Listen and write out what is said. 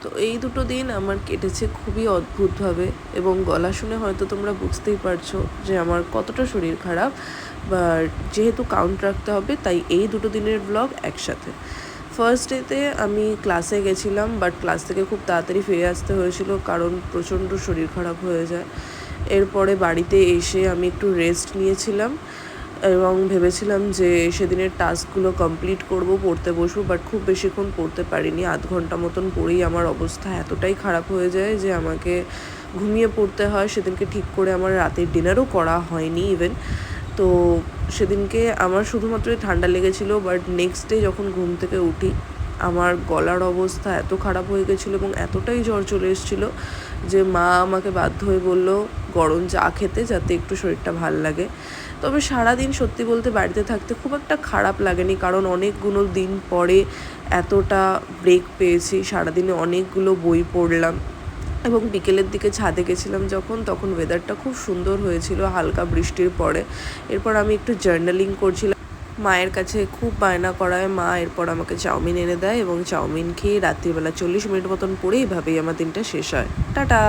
তো এই দুটো দিন আমার কেটেছে খুবই অদ্ভুতভাবে, এবং গলা শুনে হয়তো তোমরা বুঝতেই পারছো যে আমার কতটা শরীর খারাপ। বাট যেহেতু কাউন্ট রাখতে হবে, তাই এই দুটো দিনের ব্লগ একসাথে। ফার্স্ট ডেতে আমি ক্লাসে গেছিলাম, বাট ক্লাস থেকে খুব তাড়াতাড়ি ফিরে আসতে হয়েছিল কারণ প্রচণ্ড শরীর খারাপ হয়ে যায়। এরপরে বাড়িতে এসে আমি একটু রেস্ট নিয়েছিলাম এবং ভেবেছিলাম যে সেদিনের টাস্কগুলো কমপ্লিট করব, পড়তে বসবো, বাট খুব বেশিক্ষণ পড়তে পারিনি। আধ ঘন্টা মতন পড়েই আমার অবস্থা এতটাই খারাপ হয়ে যায় যে আমাকে ঘুমিয়ে পড়তে হয়। সেদিনকে ঠিক করে আমার রাতের ডিনারও করা হয়নি ইভেন। তো সেদিনকে আমার শুধুমাত্রই ঠান্ডা লেগেছিল, বাট নেক্সট ডে যখন ঘুম থেকে উঠি আমার গলার অবস্থা এত খারাপ হয়ে গেছিলো এবং এতটাই জ্বর চলে এসেছিলো যে মা আমাকে বাধ্য হয়ে বললো গরম চা খেতে, যাতে একটু শরীরটা ভাল লাগে। তবে সারাদিন সত্যি বলতে বাড়িতে থাকতে খুব একটা খারাপ লাগেনি, কারণ অনেকগুলো দিন পরে এতটা ব্রেক পেয়েছি। সারাদিনে অনেকগুলো বই পড়লাম এবং বিকেলের দিকে ছাদে গেছিলাম তখন ওয়েদারটা খুব সুন্দর হয়েছিল হালকা বৃষ্টির পরে। এরপর আমি একটু জার্নালিং করছিলাম। মায়ের কাছে খুব বায়না করায় মা এরপর আমাকে চাউমিন এনে দেয় এবং চাউমিন খেয়ে রাত্রিবেলা 40 মিনিট মতন পরে এইভাবেই আমার দিনটা শেষ হয়। টাটা।